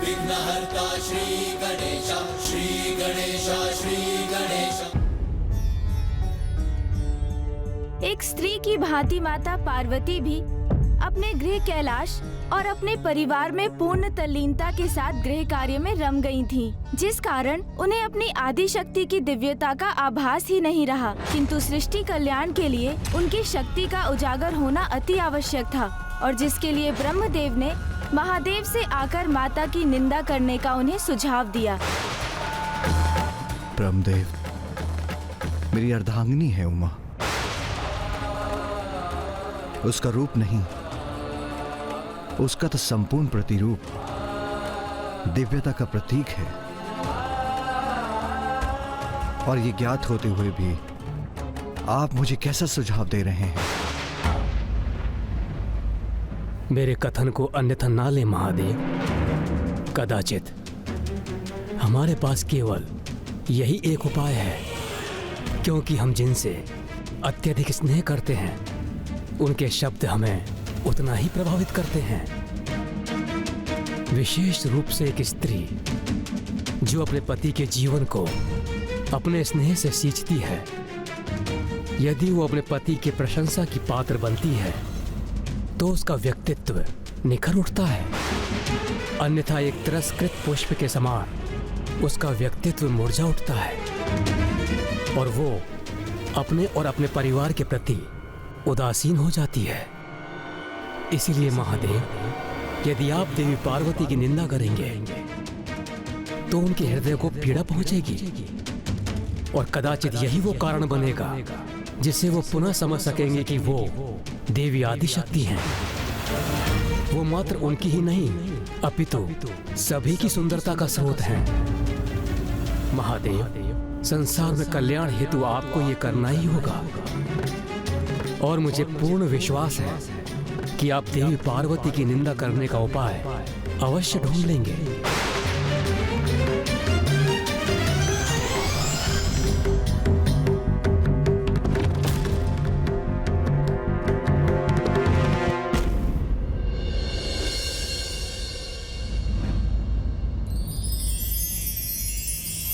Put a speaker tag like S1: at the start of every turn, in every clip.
S1: विघ्नहर्ता श्री गणेश, श्री गणेश, श्री गणेश।
S2: एक स्त्री की भांति माता पार्वती भी अपने गृह कैलाश और अपने परिवार में पूर्ण तल्लीनता के साथ गृह कार्य में रम गई थीं, जिस कारण उन्हें अपनी आदि शक्ति की दिव्यता का आभास ही नहीं रहा। किंतु सृष्टि कल्याण के लिए उनकी शक्ति का उजागर होना अति आवश्यक था, और जिसके लिए ब्रह्मदेव ने महादेव से आकर माता की निंदा करने का उन्हें सुझाव दिया।
S3: ब्रह्मदेव, मेरी अर्धांगिनी है उमा, उसका रूप नहीं, उसका तो संपूर्ण प्रतिरूप दिव्यता का प्रतीक है। और ये ज्ञात होते हुए भी आप मुझे कैसा सुझाव दे रहे हैं?
S4: मेरे कथन को अन्यथा ना ले महादेव। कदाचित हमारे पास केवल यही एक उपाय है, क्योंकि हम जिनसे अत्यधिक स्नेह करते हैं उनके शब्द हमें उतना ही प्रभावित करते हैं। विशेष रूप से एक स्त्री जो अपने पति के जीवन को अपने स्नेह से सींचती है, यदि वो अपने पति की प्रशंसा की पात्र बनती है तो उसका व्यक्तित्व निखर उठता है। अन्यथा एक तिरस्कृत पुष्प के समान उसका व्यक्तित्व मुरझा उठता है और वो अपने और अपने परिवार के प्रति उदासीन हो जाती है। इसीलिए महादेव, यदि आप देवी पार्वती की निंदा करेंगे तो उनके हृदय को पीड़ा पहुंचेगी, और कदाचित यही वो कारण बनेगा जिससे वो पुनः समझ सकेंगे कि वो देवी आदिशक्ति हैं। वो मात्र उनकी ही नहीं अपितु सभी की सुंदरता का स्रोत हैं। महादेव, संसार में कल्याण हेतु आपको ये करना ही होगा, और मुझे पूर्ण विश्वास है कि आप देवी पार्वती की निंदा करने का उपाय अवश्य ढूंढ लेंगे।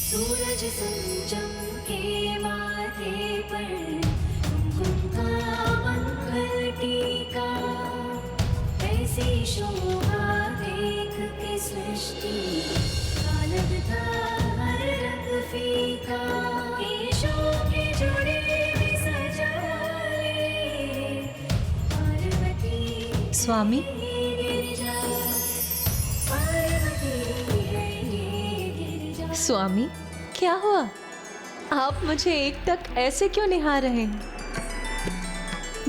S5: सूरज संचमके माथे पर, कुमकुम का मंगल टीका, ऐसी शोभा देख के सृष्टि का लगता हर रंग फीका। केशों के जुड़े भी सजा ले पार्वती
S6: स्वामी,
S5: गिरिजा, पार्वती है ये गिरिजा।
S6: स्वामी क्या हुआ? आप मुझे एकटक ऐसे क्यों निहार रहे हैं?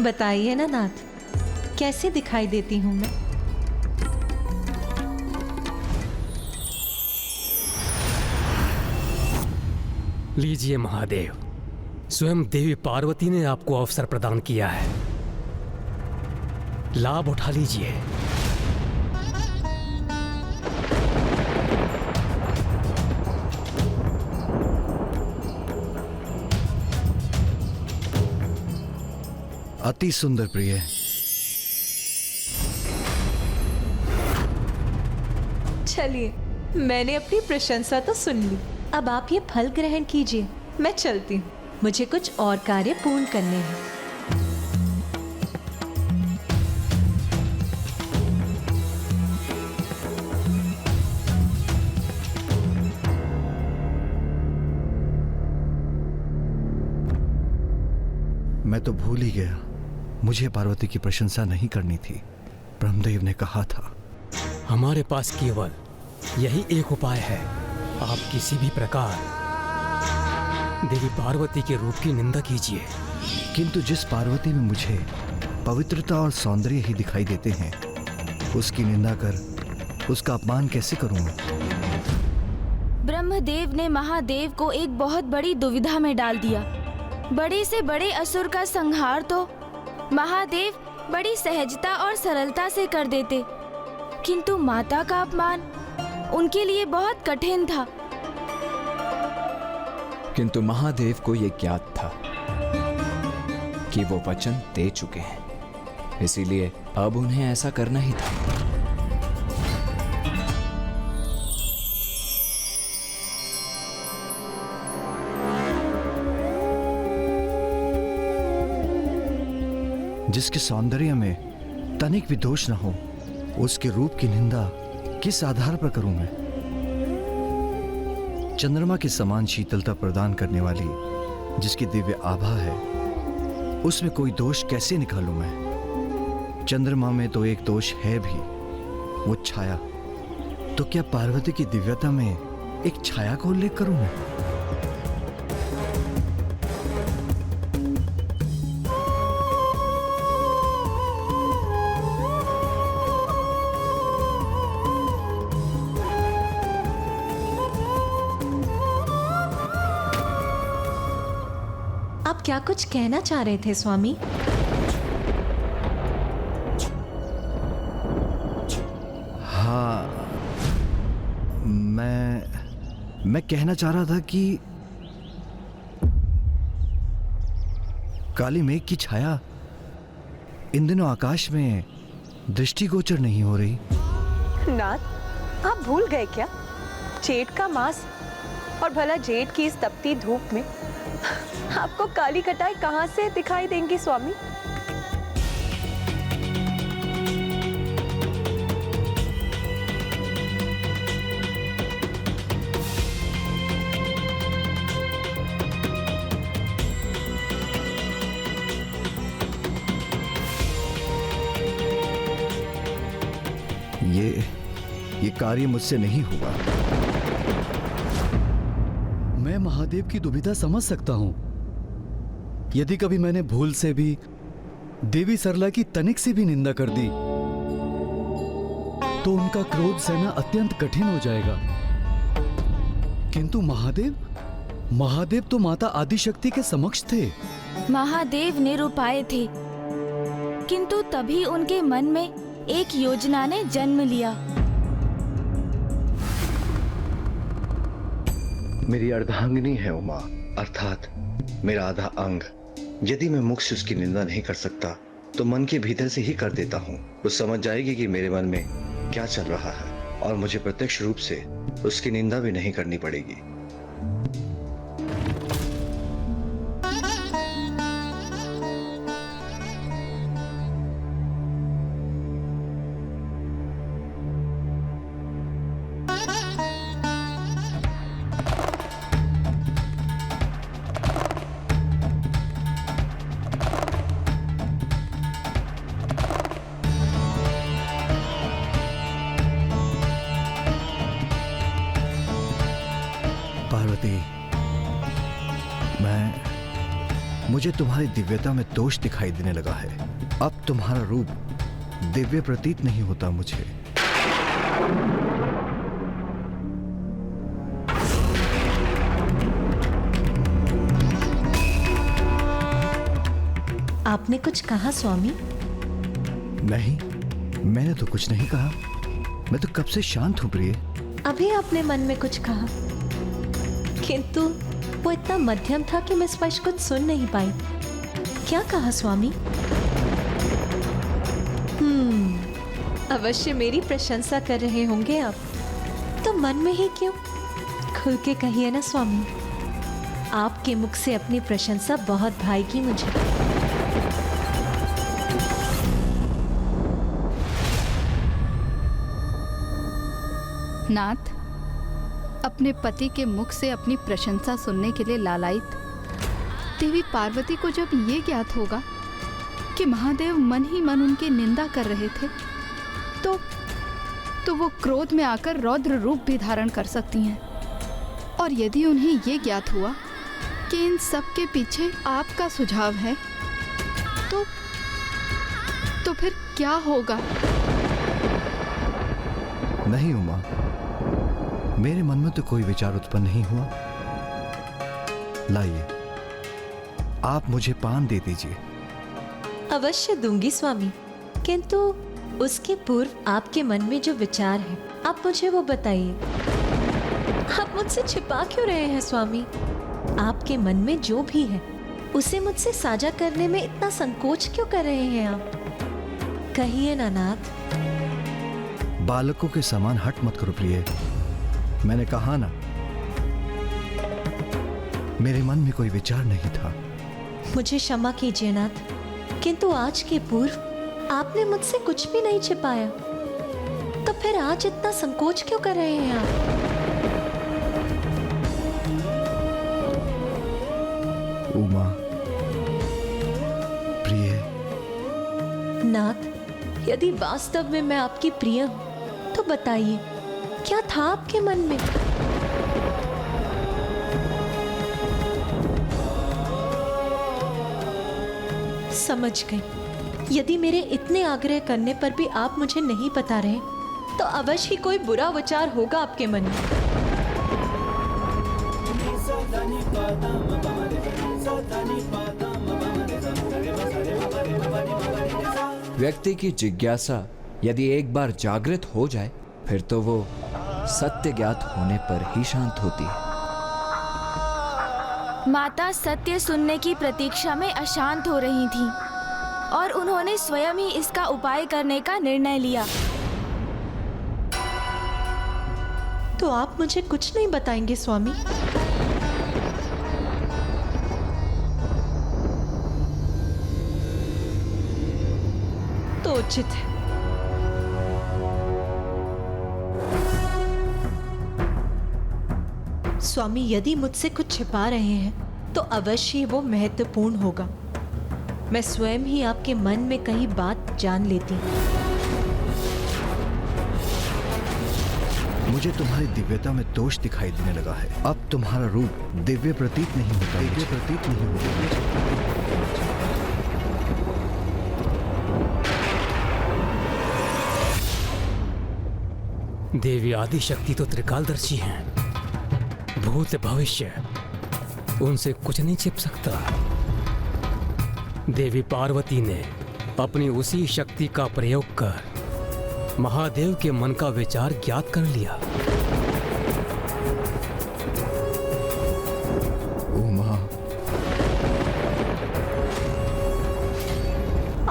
S6: बताइए ना नाथ, कैसे दिखाई देती हूं मैं?
S4: लीजिए महादेव, स्वयं देवी पार्वती ने आपको अवसर प्रदान किया है, लाभ उठा लीजिए।
S3: अति सुंदर प्रिय।
S6: चलिए, मैंने अपनी प्रशंसा तो सुन ली, अब आप ये फल ग्रहण कीजिए। मैं चलती हूँ, मुझे कुछ और कार्य पूर्ण करने हैं।
S3: मैं तो भूल ही गया, मुझे पार्वती की प्रशंसा नहीं करनी थी। ब्रह्मदेव ने कहा था।
S4: हमारे पास केवल यही एक उपाय है, आप किसी भी प्रकार देवी पार्वती के रूप की निंदा कीजिए।
S3: किंतु जिस पार्वती में मुझे पवित्रता और सौंदर्य ही दिखाई देते हैं, उसकी निंदा कर उसका अपमान कैसे करूं?
S2: ब्रह्मदेव ने महादेव को एक बहुत बड़ी दुविधा में डाल दिया। बड़े से बड़े असुर का संहार तो महादेव बड़ी सहजता और सरलता से कर देते, किंतु माता का अपमान उनके लिए बहुत कठिन था।
S7: किंतु महादेव को यह ज्ञात था कि वो वचन दे चुके हैं, इसीलिए अब उन्हें ऐसा करना ही था।
S3: जिसके सौंदर्य में तनिक भी दोष न हो, उसके रूप की निंदा किस आधार पर करूं मैं? चंद्रमा के समान शीतलता प्रदान करने वाली जिसकी दिव्य आभा है, उसमें कोई दोष कैसे निकालूं मैं? चंद्रमा में तो एक दोष है भी, वो छाया। तो क्या पार्वती की दिव्यता में एक छाया का उल्लेख करूं मैं?
S6: आप क्या कुछ कहना चाह रहे थे स्वामी?
S3: हाँ, मैं कहना चाह रहा था कि काली मेघ की छाया इन दिनों आकाश में दृष्टिगोचर नहीं हो रही।
S8: नाथ, आप भूल गए क्या? जेठ का मास, और भला जेठ की इस तपती धूप में आपको काली कटाई कहां से दिखाई देंगी स्वामी?
S3: ये कार्य मुझसे नहीं हुआ।
S9: मैं महादेव की दुविधा समझ सकता हूं। यदि कभी मैंने भूल से भी देवी सरला की तनिक से भी निंदा कर दी तो उनका क्रोध सहना अत्यंत कठिन हो जाएगा। किंतु महादेव तो माता आदिशक्ति के समक्ष थे।
S2: महादेव निरुपाय थे, किंतु तभी उनके मन में एक योजना ने जन्म लिया।
S3: मेरी अर्धांगिनी है उमा, अर्थात मेरा आधा अंग। यदि मैं मुख से उसकी निंदा नहीं कर सकता तो मन के भीतर से ही कर देता हूँ। वो समझ जाएगी कि मेरे मन में क्या चल रहा है और मुझे प्रत्यक्ष रूप से उसकी निंदा भी नहीं करनी पड़ेगी। पार्वती, मुझे तुम्हारी दिव्यता में दोष दिखाई देने लगा है। अब तुम्हारा रूप दिव्य प्रतीत नहीं होता मुझे।
S6: आपने कुछ कहा स्वामी?
S3: नहीं, मैंने तो कुछ नहीं कहा। मैं तो कब से शांत हूं प्रिय।
S6: अभी आपने मन में कुछ कहा, किंतु वो इतना मध्यम था कि मैं स्पष्ट कुछ सुन नहीं पाई। क्या कहा स्वामी? अवश्य मेरी प्रशंसा कर रहे होंगे आप, तो मन में ही क्यों? खुल के कहिए ना स्वामी। आपके मुख से अपनी प्रशंसा बहुत भाएगी मुझे।
S10: नाथ, अपने पति के मुख से अपनी प्रशंसा सुनने के लिए लालायित देवी पार्वती को जब ये ज्ञात होगा कि महादेव मन ही मन उनकी निंदा कर रहे थे, तो वो क्रोध में आकर रौद्र रूप भी धारण कर सकती हैं। और यदि उन्हें ये ज्ञात हुआ कि इन सब के पीछे आपका सुझाव है, तो फिर क्या होगा?
S3: नहीं उमा, मेरे मन में तो कोई विचार उत्पन्न नहीं हुआ। लाइए, आप मुझे पान दे दीजिए।
S6: अवश्य दूंगी स्वामी, किंतु उसके पूर्व आपके मन में जो विचार है आप मुझे वो बताइए। आप मुझसे छिपा क्यों रहे हैं स्वामी? आपके मन में जो भी है उसे मुझसे साझा करने में इतना संकोच क्यों कर रहे हैं आप? कहिए ना नाथ।
S3: बालकों के समान हट मत करो प्रिय। मैंने कहा ना, मेरे मन में कोई विचार नहीं था।
S6: मुझे क्षमा कीजिए नाथ, किंतु आज के पूर्व आपने मुझसे कुछ भी नहीं छिपाया, तो फिर आज इतना संकोच क्यों कर रहे हैं आप?
S3: उमा, प्रिय।
S6: नाथ, यदि वास्तव में मैं आपकी प्रिय हूं, तो बताइए क्या था आपके मन में? समझ गई। यदि मेरे इतने आग्रह करने पर भी आप मुझे नहीं बता रहे, तो अवश्य ही कोई बुरा विचार होगा आपके मन में।
S7: व्यक्ति की जिज्ञासा यदि एक बार जागृत हो जाए, फिर तो वो सत्य ज्ञात होने पर ही शांत होती है।
S2: माता सत्य सुनने की प्रतीक्षा में अशांत हो रही थीं और उन्होंने स्वयं ही इसका उपाय करने का निर्णय लिया।
S6: तो आप मुझे कुछ नहीं बताएंगे स्वामी? तो उचित है। स्वामी, यदि मुझसे कुछ छिपा रहे हैं तो अवश्य ही वो महत्वपूर्ण होगा। मैं स्वयं ही आपके मन में कहीं बात जान लेती हूँ।
S3: मुझे तुम्हारी दिव्यता में दोष दिखाई देने लगा है। अब तुम्हारा रूप दिव्य प्रतीत नहीं होता। दिव्य प्रतीत नहीं होता।
S4: देवी आदि शक्ति तो त्रिकालदर्शी हैं। भूत भविष्य उनसे कुछ नहीं छिप सकता। देवी पार्वती ने अपनी उसी शक्ति का प्रयोग कर महादेव के मन का विचार ज्ञात कर लिया।
S3: उमा,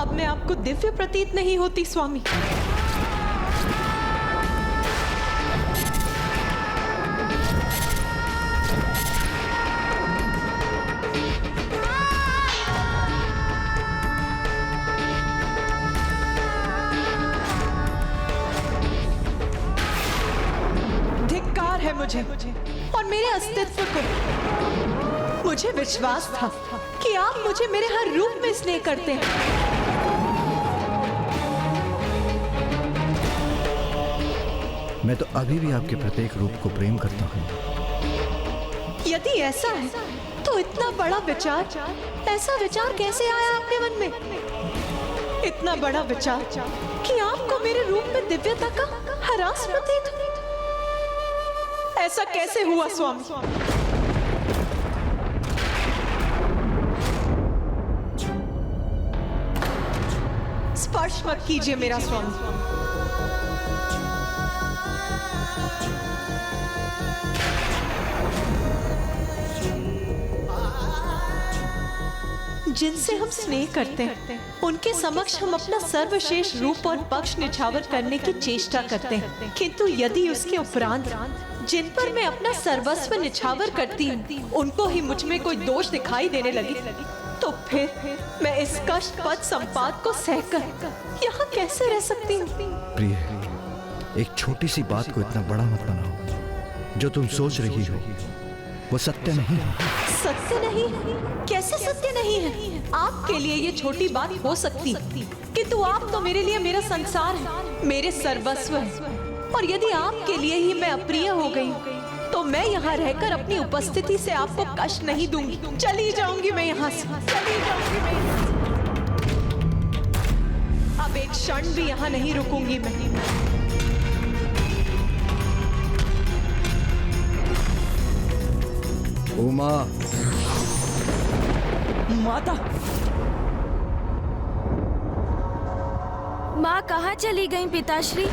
S6: अब मैं आपको दिव्य प्रतीत नहीं होती स्वामी? मुझे और मेरे अस्तित्व को। मुझे विश्वास था कि आप मुझे मेरे हर रूप में स्नेह करते हैं।
S3: मैं तो अभी भी आपके प्रत्येक रूप को प्रेम करता हूँ।
S6: यदि ऐसा है तो इतना बड़ा विचार, ऐसा विचार कैसे आया आपके मन में? इतना बड़ा विचार कि आपको मेरे रूप में दिव्यता का ह्रास प्रतीत हो। ऐसा कैसे हुआ स्वामी? स्पर्श मत कीजिए मेरा स्वामी। जिनसे हम स्नेह करते हैं उनके समक्ष हम अपना सर्वश्रेष्ठ रूप और पक्ष निछावर करने की चेष्टा करते हैं, किंतु यदि उसके उपरांत जिन पर मैं अपना सर्वस्व निछावर करती हूँ उनको ही मुझ में कोई दोष दिखाई देने लगी, तो फिर मैं इस कष्ट पद संपात को सहकर यहाँ कैसे रह सकती हूँ?
S3: प्रिय, एक छोटी सी बात को इतना बड़ा मत बनाओ। जो तुम सोच रही हो वो सत्य नहीं है।
S6: सत्य नहीं? कैसे सत्य नहीं है? आपके लिए ये छोटी बात हो सकती, किंतु आप तो मेरे लिए मेरा संसार है, मेरे सर्वस्व है। और यदि आपके लिए ही मैं अप्रिय हो गई तो मैं यहाँ रहकर अपनी उपस्थिति से आपको कष्ट नहीं दूंगी। चली जाऊंगी मैं यहाँ से, चली जाऊंगी मैं यहाँ से। अब एक क्षण भी यहाँ नहीं रुकूंगी मैं।
S3: उमा,
S6: माता।
S2: माँ कहाँ चली गई पिताश्री?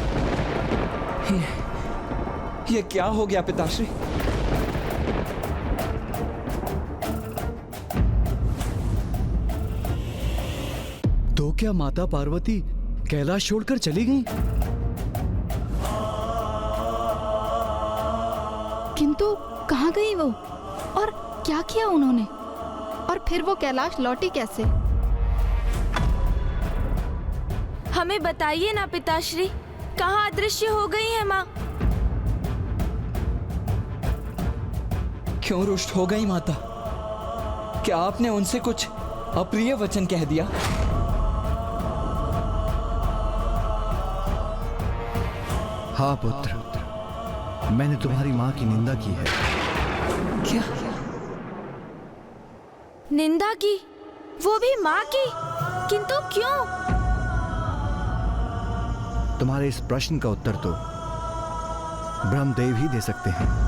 S7: ये क्या हो गया पिताश्री?
S9: तो क्या माता पार्वती कैलाश छोड़कर चली गईं?
S10: किंतु कहाँ गई वो और क्या किया उन्होंने? और फिर वो कैलाश लौटी कैसे?
S2: हमें बताइए ना पिताश्री, कहाँ अदृश्य हो गई है माँ?
S7: क्यों रुष्ट हो गई माता? क्या आपने उनसे कुछ अप्रिय वचन कह दिया?
S3: हाँ पुत्र, मैंने तुम्हारी माँ की निंदा की है।
S7: क्या?
S2: निंदा की? वो भी माँ की? किंतु क्यों?
S3: तुम्हारे इस प्रश्न का उत्तर तो ब्रह्मदेव ही दे सकते हैं।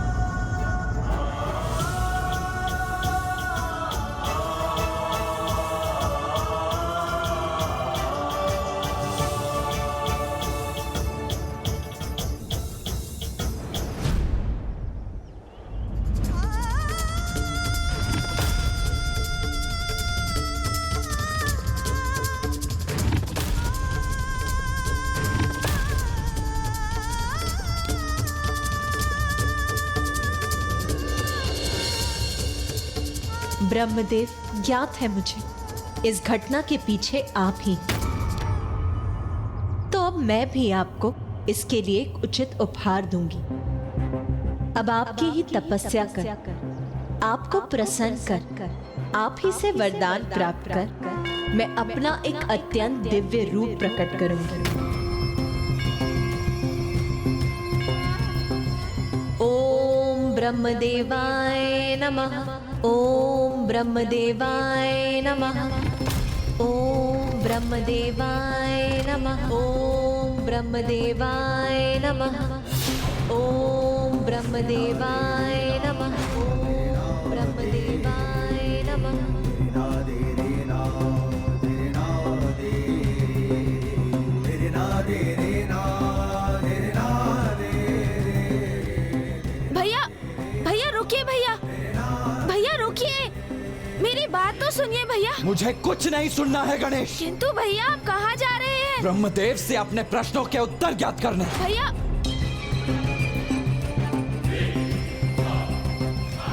S6: ब्रह्मदेव, ज्ञात है मुझे इस घटना के पीछे आप ही। तो अब मैं भी आपको इसके लिए एक उचित उपहार दूंगी। अब आपकी ही तपस्या कर, आपको प्रसन्न कर, आप ही से वरदान प्राप्त कर मैं अपना एक अत्यंत दिव्य रूप प्रकट करूंगी। ओम ब्रह्मदेवाय नमः। ओम ब्रह्मदेवाय नमः। ओम ब्रह्मदेवाय नमः। ओम ब्रह्मदेवाय नमः। ओम ब्रह्मदेवाय नमः। ओम ब्रह्मदेवाय नमः।
S2: भैया, भैया रुकिए, भैया भैया रुकिए, मेरी बात तो सुनिए भैया।
S7: मुझे कुछ नहीं सुनना है गणेश।
S2: किंतु भैया आप कहाँ जा रहे हैं?
S7: ब्रह्मदेव से अपने प्रश्नों के उत्तर ज्ञात करने।
S2: भैया,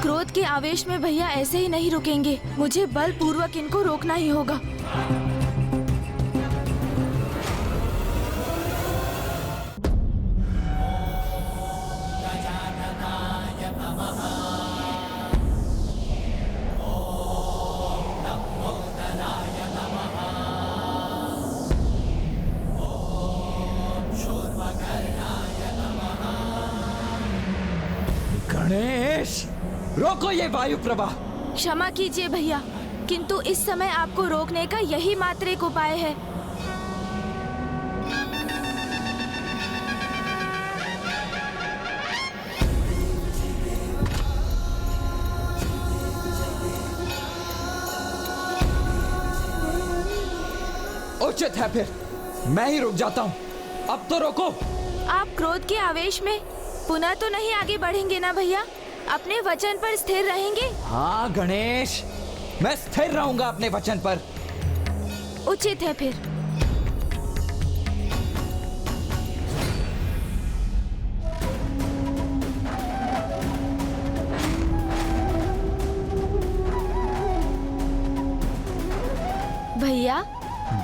S2: क्रोध के आवेश में भैया ऐसे ही नहीं रुकेंगे, मुझे बलपूर्वक इनको रोकना ही होगा।
S7: गणेश, रोको ये वायु प्रवाह।
S2: क्षमा कीजिए भैया, किंतु इस समय आपको रोकने का यही मात्र एक उपाय है।
S7: उचित है, फिर मैं ही रुक जाता हूँ। अब तो रोको।
S2: आप क्रोध के आवेश में पुनः तो नहीं आगे बढ़ेंगे ना भैया? अपने वचन पर स्थिर रहेंगे?
S7: हाँ गणेश, मैं स्थिर रहूंगा अपने वचन पर।
S2: उचित है फिर। भैया,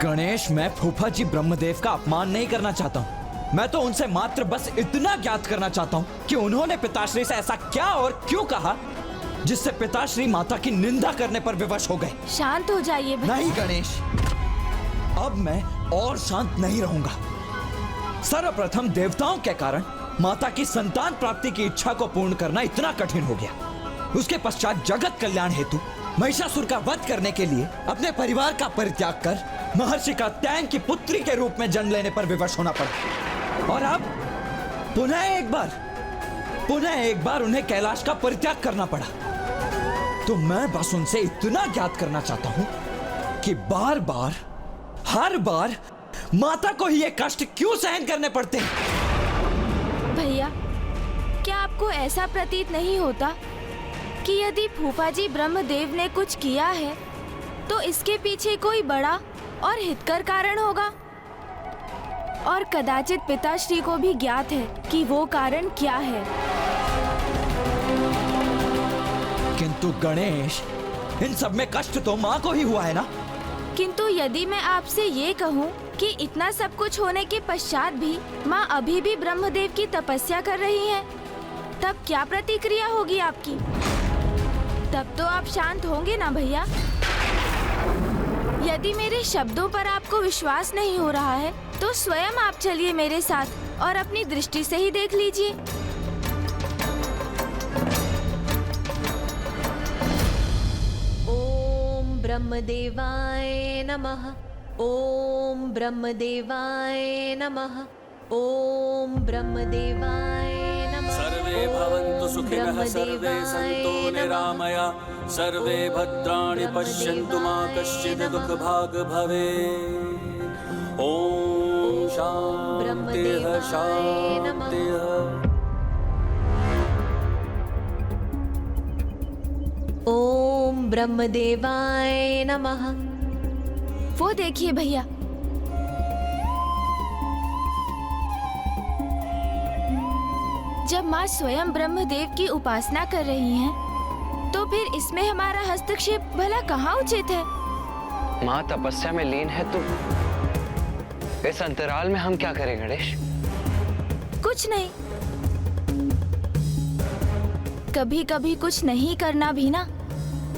S7: गणेश, मैं फूफा जी ब्रह्मदेव का अपमान नहीं करना चाहता हूँ। मैं तो उनसे मात्र बस इतना ज्ञात करना चाहता हूँ कि उन्होंने पिताश्री से ऐसा क्या और क्यों कहा जिससे पिताश्री माता की निंदा करने पर विवश हो गए।
S2: शांत हो जाइए भैया।
S7: नहीं गणेश, अब मैं और शांत नहीं रहूंगा। सर्वप्रथम देवताओं के कारण माता की संतान प्राप्ति की इच्छा को पूर्ण करना इतना कठिन हो गया। उसके पश्चात जगत कल्याण हेतु महिषासुर का वध करने के लिए अपने परिवार का परित्याग कर महर्षि कात्यायन की पुत्री के रूप में जन्म लेने पर विवश होना पड़ा। और अब पुनः एक बार उन्हें कैलाश का परित्याग करना पड़ा। तो मैं बस उनसे इतना ज्ञात करना चाहता हूं कि बार बार, हर बार माता को ही ये कष्ट क्यों सहन करने पड़ते हैं।
S2: भैया, क्या आपको ऐसा प्रतीत नहीं होता कि यदि फूफा जी ब्रह्मदेव ने कुछ किया है तो इसके पीछे कोई बड़ा और हितकर कारण होगा? और कदाचित पिताश्री को भी ज्ञात है कि वो कारण क्या है।
S7: किंतु गणेश, इन सब में कष्ट तो माँ को ही हुआ है ना?
S2: किंतु यदि मैं आपसे ये कहूँ कि इतना सब कुछ होने के पश्चात भी माँ अभी भी ब्रह्मदेव की तपस्या कर रही हैं, तब क्या प्रतिक्रिया होगी आपकी? तब तो आप शांत होंगे ना भैया? यदि मेरे शब्दों पर आपको विश्वास नहीं हो रहा है तो स्वयं आप चलिए मेरे साथ और अपनी दृष्टि से ही देख लीजिए।
S6: ओम ब्रह्मदेवाय नमः। ओम ब्रह्मदेवाय नमः। ओम ब्रह्मदेवाय नमः।
S1: सर्वे भवन्तु सुखिनः सर्वे सन्तु निरामया सर्वे भद्राणि पश्यन्तु मा कश्चित् दुःखभाग् भवेत्। ओम शान्तिः शान्तिः।
S6: ओम ब्रह्मदेवाय नमः।
S2: वो देखिए भैया, जब माँ स्वयं ब्रह्मदेव की उपासना कर रही हैं, तो फिर इसमें हमारा हस्तक्षेप भला कहाँ उचित है?
S11: माँ तपस्या में लीन है तो इस अंतराल में हम क्या करें गणेश?
S2: कुछ नहीं। कभी कभी कुछ नहीं करना भी ना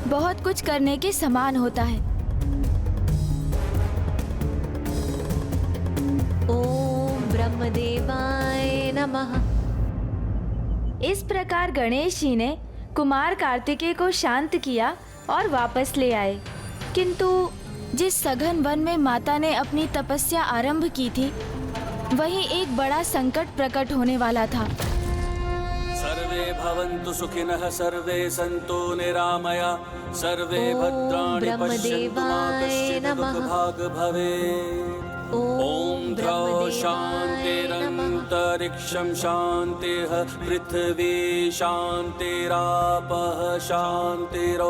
S2: बहुत कुछ करने के समान होता है।
S6: ओम ब्रह्मदेवाय नमः।
S2: इस प्रकार गणेश जी ने कुमार कार्तिकेय को शांत किया और वापस ले आए। किंतु जिस सघन वन में माता ने अपनी तपस्या आरंभ की थी, वहीं एक बड़ा संकट प्रकट होने वाला था।
S1: सर्वे भवन्तु सुखिनः सर्वे सन्तु निरामया सर्वे भद्राणि पश्यन्तु मा कश्चित् दुःखभाग् भवेत्। ओम द्रौ शान्तिरन्तरिक्षं शान्तिः पृथ्वी शान्तिरापः शान्तिरोषधयः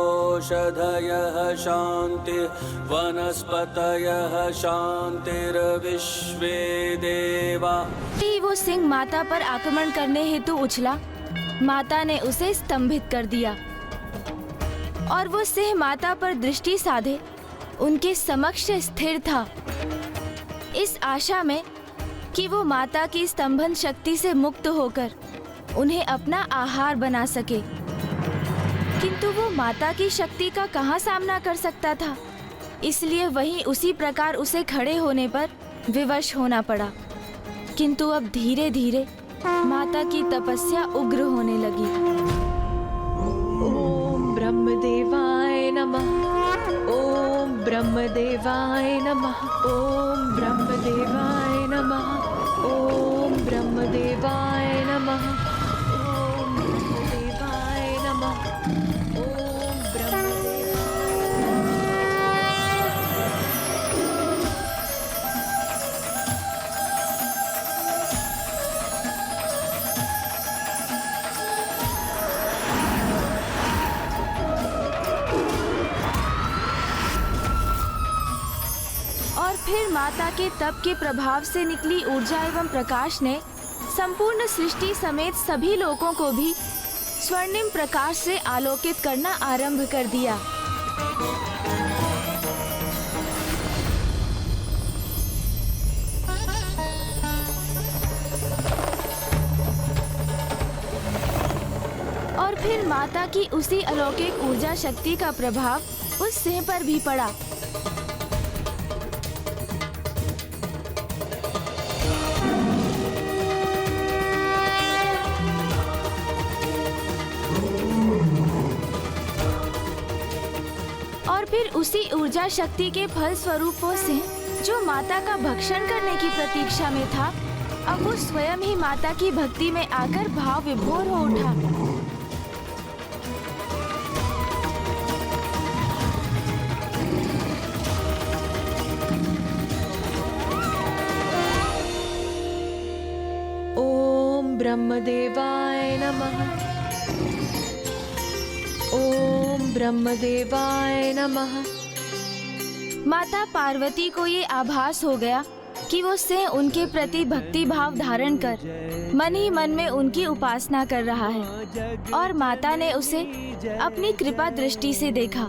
S1: शान्तिः वनस्पतयः शान्तिर्विश्वे देवा।
S2: वो सिंह माता पर आक्रमण करने हेतु उछला। माता ने उसे स्तंभित कर दिया और वो सिंह माता पर दृष्टि साधे उनके समक्ष स्थिर था, इस आशा में कि वो माता की स्तंभन शक्ति से मुक्त होकर उन्हें अपना आहार बना सके। किंतु वो माता की शक्ति का कहाँ सामना कर सकता था, इसलिए वहीं उसी प्रकार उसे खड़े होने पर विवश होना पड़ा। किंतु अब धीरे धीरे माता की तपस्या उग्र होने लगी।
S6: ओम ब्रह्मदेवाय नमः। ओम ब्रह्मदेवाय नमः। ओम ब्रह्मदेवाय नमः। ओम ब्रह्मदेवाय नमः। ओम ब्रह्मदेवाय नमः। ओम
S2: और फिर माता के तप के प्रभाव से निकली ऊर्जा एवं प्रकाश ने संपूर्ण सृष्टि समेत सभी लोगों को भी स्वर्णिम प्रकाश से आलोकित करना आरंभ कर दिया। और फिर माता की उसी अलौकिक ऊर्जा शक्ति का प्रभाव उस सिंह पर भी पड़ा। और फिर उसी ऊर्जा शक्ति के फल स्वरूप वो सिंह, जो माता का भक्षण करने की प्रतीक्षा में था, अब वो स्वयं ही माता की भक्ति में आकर भाव विभोर हो उठा।
S6: ओम ब्रह्मदेवाय नमः। ओम ब्रह्मदेवाय नमः।
S2: माता पार्वती को ये आभास हो गया कि वो सिंह उनके प्रति भक्ति भाव धारण कर मन ही मन में उनकी उपासना कर रहा है, और माता ने उसे अपनी कृपा दृष्टि से देखा।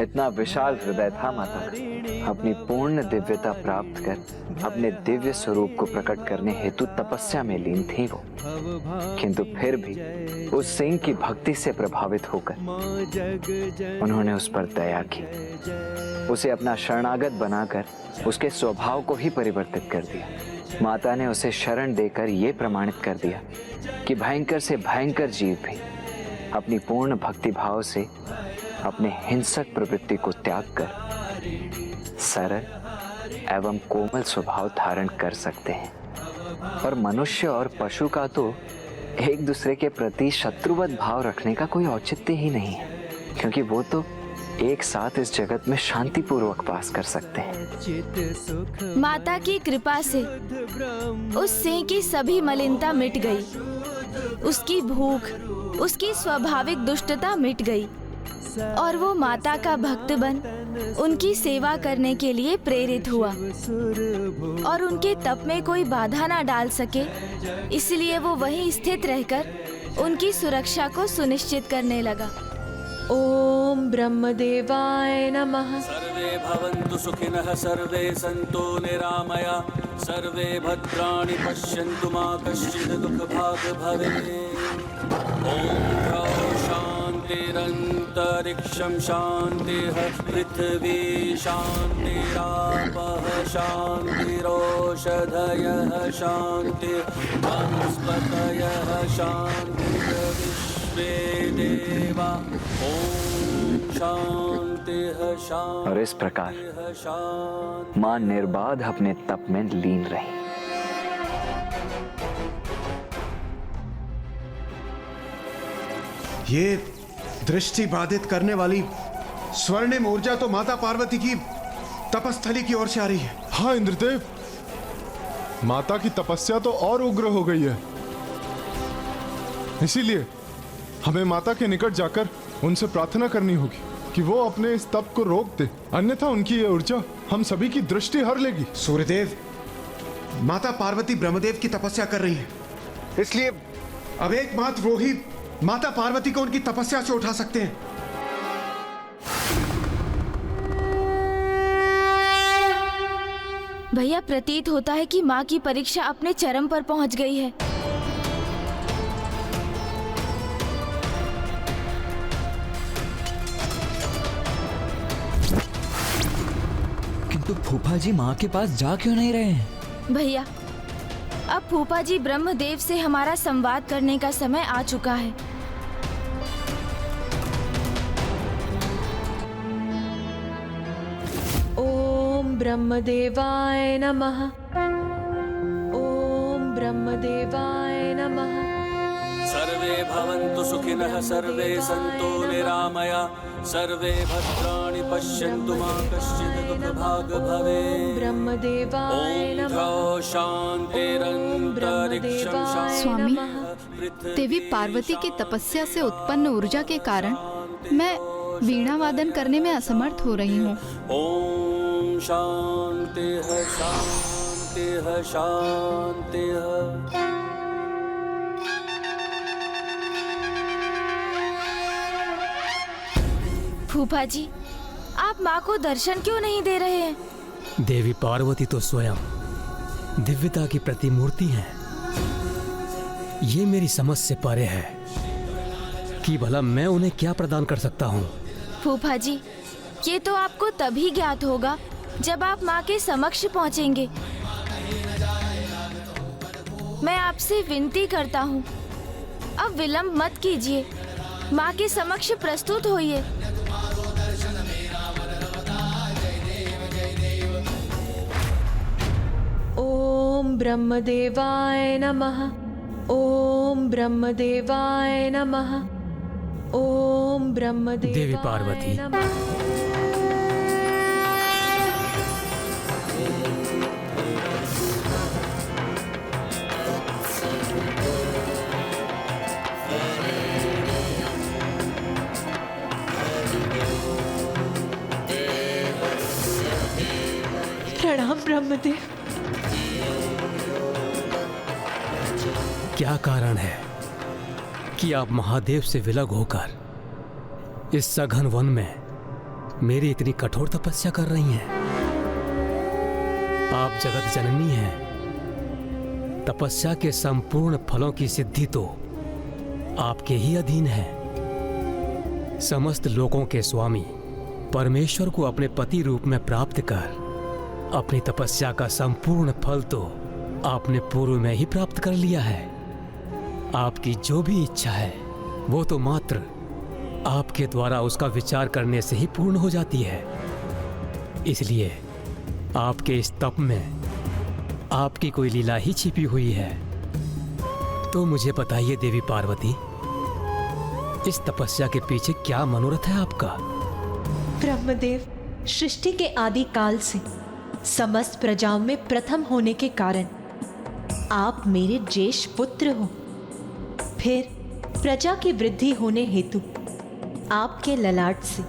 S11: इतना विशाल हृदय था माता का। अपनी पूर्ण दिव्यता प्राप्त कर अपने दिव्य स्वरूप को प्रकट करने हेतु तपस्या में लीन थी वो, किंतु फिर भी उस सिंह की भक्ति से प्रभावित होकर उन्होंने उस पर दया की, उसे अपना शरणागत बनाकर उसके स्वभाव को ही परिवर्तित कर दिया। माता ने उसे शरण देकर यह प्रमाणित कर दिया कि भयंकर से भयंकर जीव भी अपनी पूर्ण भक्ति भाव से अपने हिंसक प्रवृत्ति को त्याग कर सरल एवं कोमल स्वभाव धारण कर सकते हैं। और मनुष्य और पशु का तो एक दूसरे के प्रति शत्रुवत भाव रखने का कोई औचित्य ही नहीं है, क्योंकि वो तो एक साथ इस जगत में शांतिपूर्वक वास कर सकते हैं।
S2: माता की कृपा से उस सिंह की सभी मलिनता मिट गई, उसकी भूख, उसकी स्वाभाविक दुष्टता मिट गई और वो माता का भक्त बन उनकी सेवा करने के लिए प्रेरित हुआ और उनके तप में कोई बाधा ना डाल सके, इसलिए वो वहीं स्थित रहकर उनकी सुरक्षा को सुनिश्चित करने लगा।
S6: ओम ब्रह्मदेवाय नमः।
S1: सर्वे भवन्तु सुखिनः, सर्वे सन्तु निरामया, सर्वे भद्राणि पश्यन्तु मा कश्चित् दुःखभाग् भवेत्। ॐ शान्तिरन्तरिक्षं शान्तिः, पृथिवी शान्तिरापः शान्तिरोषधयः शान्तिः, वनस्पतयः शान्तिः, विश्वे देवा ॐ शान्तिः शान्तिः।
S11: और इस प्रकार मां निर्बाध अपने तप में लीन रही।
S12: ये दृष्टि बाधित करने वाली स्वर्णिम ऊर्जा तो माता पार्वती की तपस्थली की ओर से आ रही है।
S13: हाँ इंद्रदेव, माता की तपस्या तो और उग्र हो गई है, इसीलिए हमें माता के निकट जाकर उनसे प्रार्थना करनी होगी कि वो अपने इस तप को रोक दे, अन्यथा उनकी ये ऊर्जा हम सभी की दृष्टि हर लेगी।
S12: सूर्यदेव, माता पार्वती ब्रह्मदेव की तपस्या कर रही है, इसलिए अब एकमात्र वो ही माता पार्वती को उनकी तपस्या से उठा सकते हैं।
S2: भैया, प्रतीत होता है कि माँ की परीक्षा अपने चरम पर पहुंच गई है।
S7: किंतु फूफा जी माँ के पास जा क्यों नहीं रहे हैं?
S2: भैया, अब फूफा जी ब्रह्मदेव से हमारा संवाद करने का समय आ चुका है।
S6: ओम ब्रह्मदेवाय नमः। ओम ब्रह्मदेवाय नमः।
S1: सर्वे भवन्तु सुखिनः, सर्वे सन्तु निरामया, सर्वे भद्राणि पश्यन्तु मा कश्चित् दुःखभाग् भवेत्।
S6: ब्रह्मदेवाय नमः।
S1: ॐ शान्तिरन्तरिक्षं
S10: स्वामी,
S1: शान्तिः,
S10: देवी पार्वती की तपस्या से उत्पन्न ऊर्जा के कारण मैं वीणा वादन करने में असमर्थ हो रही हूँ।
S1: ॐ शान्तिः शान्तिः शान्तिः।
S2: फूफा जी, आप माँ को दर्शन क्यों नहीं दे रहे हैं?
S4: देवी पार्वती तो स्वयं दिव्यता की प्रतिमूर्ति हैं। ये मेरी समझ से परे है कि भला मैं उन्हें क्या प्रदान कर सकता हूँ।
S2: फूफा जी, ये तो आपको तभी ज्ञात होगा जब आप माँ के समक्ष पहुँचेंगे। मैं आपसे विनती करता हूँ, अब विलंब मत कीजिए, माँ के समक्ष प्रस्तुत होइए।
S6: ओम ब्रह्मदेवाय नमः। ओम ब्रह्मदेवाय नमः। ओम ब्रह्मदेवाय
S4: देवी पार्वती,
S6: नमः। प्रणाम ब्रह्मदेव।
S4: क्या कारण है कि आप महादेव से विलग होकर इस सघन वन में मेरी इतनी कठोर तपस्या कर रही हैं? आप जगत जननी हैं। तपस्या के संपूर्ण फलों की सिद्धि तो आपके ही अधीन है। समस्त लोकों के स्वामी परमेश्वर को अपने पति रूप में प्राप्त कर अपनी तपस्या का संपूर्ण फल तो आपने पूर्व में ही प्राप्त कर लिया है। आपकी जो भी इच्छा है वो तो मात्र आपके द्वारा उसका विचार करने से ही पूर्ण हो जाती है। इसलिए आपके इस तप में आपकी कोई लीला ही छिपी हुई है। तो मुझे बताइए देवी पार्वती, इस तपस्या के पीछे क्या मनोरथ है आपका?
S6: ब्रह्मदेव, सृष्टि के आदि काल से समस्त प्रजाओं में प्रथम होने के कारण आप मेरे ज्येष्ठ पुत्र हो। फिर प्रजा की वृद्धि होने हेतु आपके ललाट से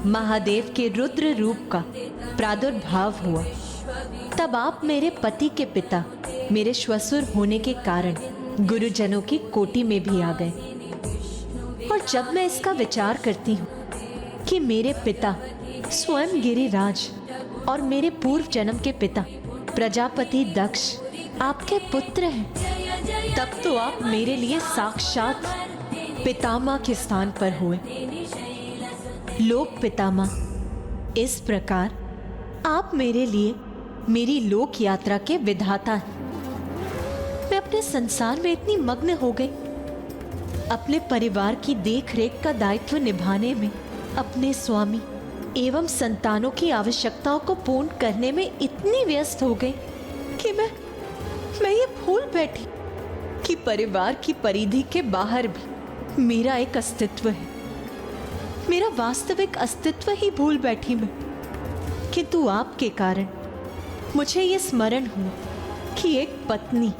S6: महादेव के रुद्र रूप का प्रादुर्भाव हुआ। तब आप मेरे पति के पिता, मेरे श्वसुर होने के कारण गुरुजनों की कोटि में भी आ गए। और जब मैं इसका विचार करती हूँ कि मेरे पिता स्वयं गिरिराज और मेरे पूर्व जन्म के पिता प्रजापति दक्ष आपके पुत्र हैं, तब तो आप मेरे लिए साक्षात पितामह के स्थान पर हुए। लोक पितामह, इस प्रकार आप मेरे लिए मेरी लोक यात्रा के विधाता हैं। मैं अपने संसार में इतनी मग्न हो गई, अपने परिवार की देखरेख का दायित्व निभाने में, अपने स्वामी एवं संतानों की आवश्यकताओं को पूर्ण करने में इतनी व्यस्त हो गई कि मैं ये भूल बैठी कि परिवार की परिधि के बाहर भी मेरा एक अस्तित्व है। मेरा वास्तविक अस्तित्व ही भूल बैठी मैं। किंतु आपके कारण मुझे ये स्मरण हुआ कि एक पत्नी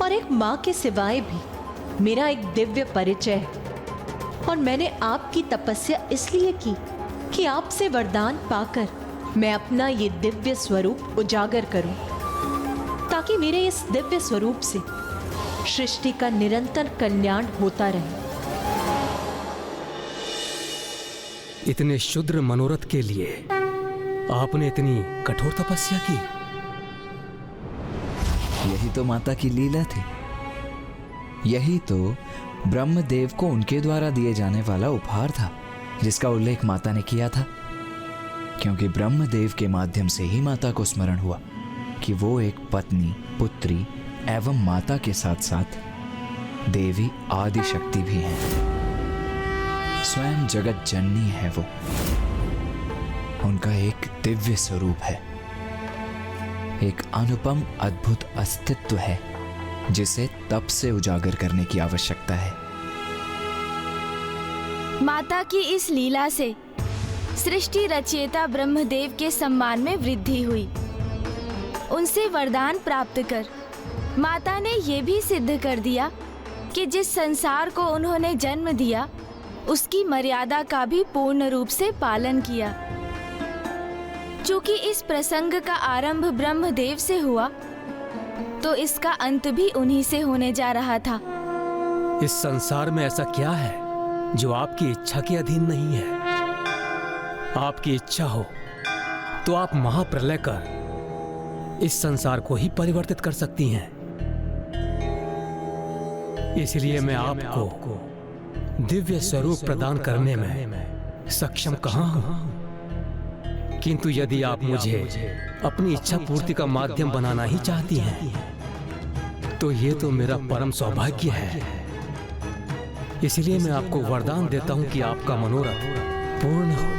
S6: और एक माँ के सिवाय भी मेरा एक दिव्य परिचय है। और मैंने आपकी तपस्या इसलिए की कि आपसे वरदान पाकर मैं अपना ये दिव्य स्वरूप उजागर करूं, ताकि मेरे इस दिव्य स्वरूप से सृष्टि का निरंतर कल्याण होता रहे।
S4: इतने शुद्र मनोरथ के लिए आपने इतनी कठोर तपस्या की?
S7: यही तो माता की लीला थी। यही तो ब्रह्मदेव को उनके द्वारा दिए जाने वाला उपहार था, जिसका उल्लेख माता ने किया था। क्योंकि ब्रह्मदेव के माध्यम से ही माता को स्मरण हुआ कि वो एक पत्नी, पुत्री एवं माता के साथ साथ देवी आदि शक्ति भी हैं। स्वयं जगत जननी है वो। उनका एक दिव्य स्वरूप है, एक अनुपम अद्भुत अस्तित्व है, जिसे तप से उजागर करने की आवश्यकता है।
S2: माता की इस लीला से सृष्टि रचयिता ब्रह्मदेव के सम्मान में वृद्धि हुई। उनसे वरदान प्राप्त कर माता ने ये भी सिद्ध कर दिया कि जिस संसार को उन्होंने जन्म दिया उसकी मर्यादा का भी पूर्ण रूप से पालन किया। चूंकि इस प्रसंग का आरंभ ब्रह्मदेव से हुआ, तो इसका अंत भी उन्हीं से होने जा रहा था।
S4: इस संसार में ऐसा क्या है जो आपकी इच्छा के अधीन नहीं है? आपकी इच्छा हो तो आप महाप्रलय कर इस संसार को ही परिवर्तित कर सकती हैं। इसलिए मैं आपको दिव्य स्वरूप प्रदान करने में सक्षम कहां हूं। किंतु यदि आप मुझे अपनी इच्छा पूर्ति का माध्यम बनाना ही चाहती हैं, तो ये तो मेरा परम सौभाग्य है। इसलिए मैं आपको वरदान देता हूं कि आपका मनोरथ पूर्ण हो।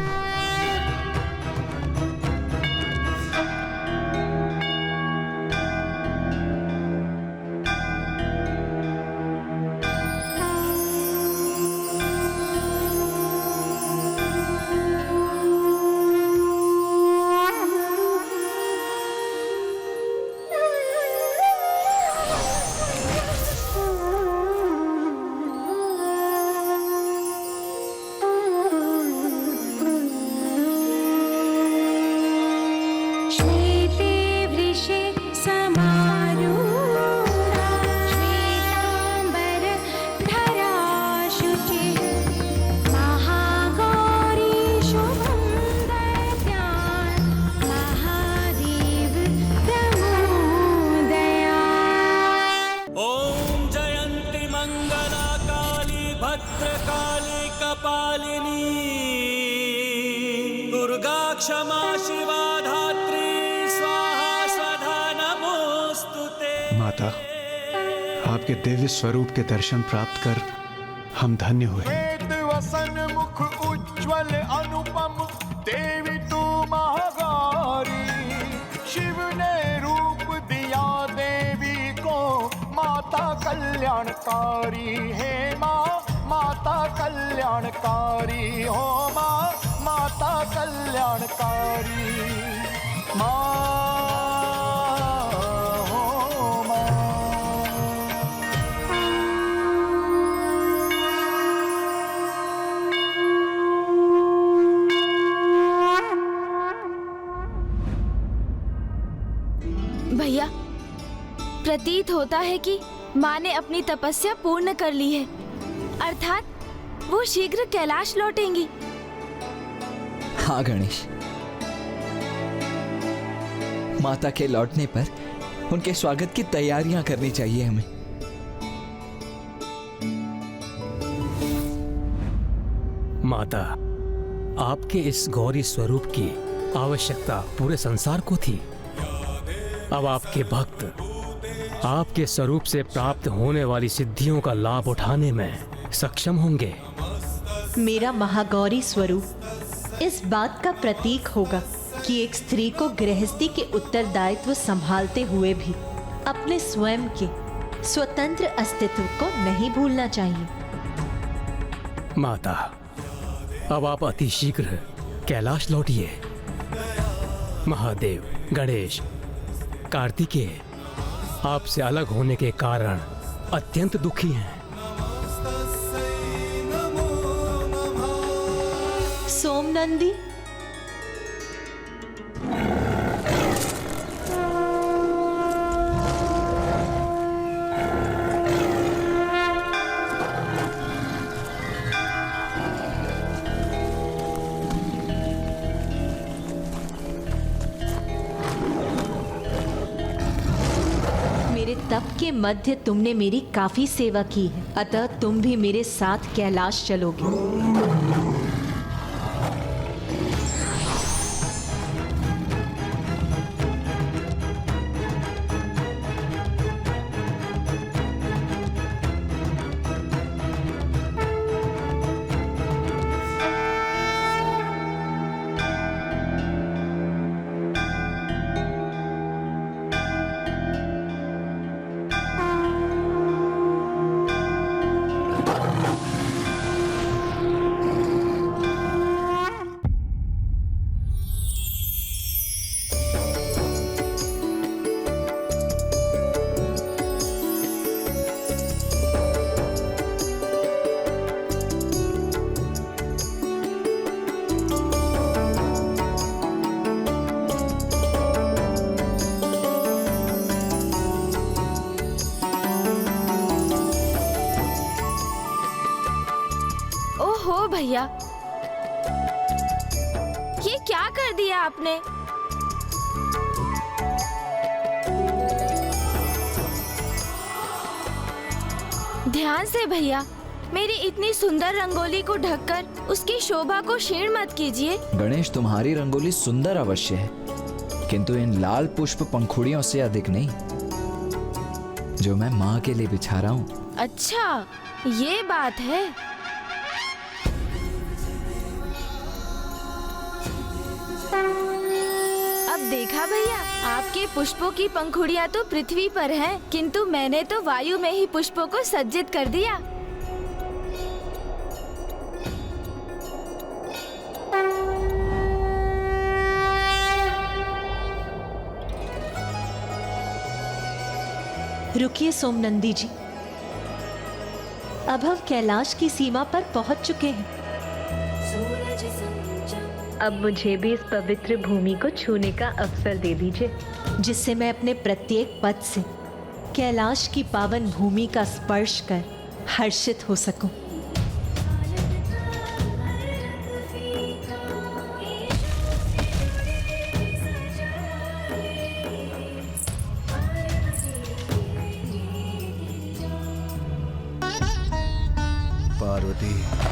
S1: भद्रकाली कपालिनी दुर्गा क्षमा शिवा धात्री स्वाहा स्वधा नमोस्तुते।
S12: माता, आपके दिव्य स्वरूप के दर्शन प्राप्त कर हम धन्य हुए।
S14: वसन मुख उज्ज्वल अनुपम देवी तू महागौरी, शिव ने रूप दिया देवी को माता कल्याणकारी। हे माँ माता कल्याणकारी, हो माँ माता कल्याणकारी। माँ हो माँ।
S2: भैया, प्रतीत होता है कि माँ ने अपनी तपस्या पूर्ण कर ली है, अर्थात वो शीघ्र कैलाश लौटेंगी।
S7: हाँ गणेश, माता के लौटने पर उनके स्वागत की तैयारियां करनी चाहिए हमें।
S4: माता, आपके इस गौरी स्वरूप की आवश्यकता पूरे संसार को थी। अब आपके भक्त आपके स्वरूप से प्राप्त होने वाली सिद्धियों का लाभ उठाने में सक्षम होंगे।
S6: मेरा महागौरी स्वरूप इस बात का प्रतीक होगा कि एक स्त्री को गृहस्थी के उत्तरदायित्व संभालते हुए भी अपने स्वयं के स्वतंत्र अस्तित्व को नहीं भूलना चाहिए।
S4: माता, अब आप अति शीघ्र कैलाश लौटिए। महादेव, गणेश, कार्तिकेय आपसे अलग होने के कारण अत्यंत दुखी हैं।
S6: सोमनंदी, तप के मध्य तुमने मेरी काफी सेवा की है, अतः तुम भी मेरे साथ कैलाश चलोगे।
S2: भैया, ये क्या कर दिया आपने? ध्यान से भैया, मेरी इतनी सुंदर रंगोली को ढककर उसकी शोभा को क्षीण मत कीजिए।
S7: गणेश, तुम्हारी रंगोली सुंदर अवश्य है, किंतु इन लाल पुष्प पंखुड़ियों से अधिक नहीं, जो मैं माँ के लिए बिछा रहा हूँ।
S2: अच्छा, ये बात है। अब देखा भैया, आपके पुष्पों की पंखुड़ियाँ तो पृथ्वी पर हैं, किंतु मैंने तो वायु में ही पुष्पों को सज्जित कर दिया।
S6: रुकिए सोमनंदी जी, अब हम कैलाश की सीमा पर पहुंच चुके हैं। अब मुझे भी इस पवित्र भूमि को छूने का अवसर दे दीजिए, जिससे मैं अपने प्रत्येक पद से कैलाश की पावन भूमि का स्पर्श कर हर्षित हो सकूं।
S3: पार्वती।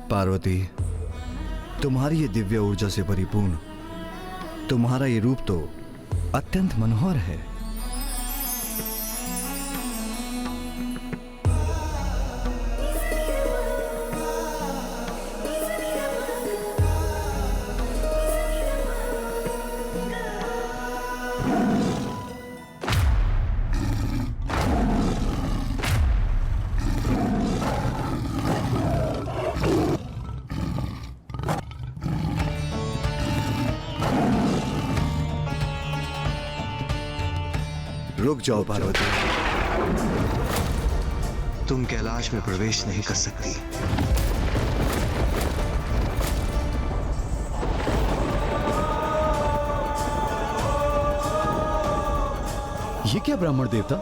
S3: पार्वती, तुम्हारी ये दिव्य ऊर्जा से परिपूर्ण तुम्हारा ये रूप तो अत्यंत मनोहर है। रुक जाओ पार्वती, तुम कैलाश में प्रवेश नहीं कर सकती।
S9: ये क्या ब्राह्मण देवता,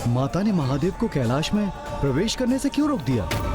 S9: माता ने महादेव को कैलाश में प्रवेश करने से क्यों रोक दिया?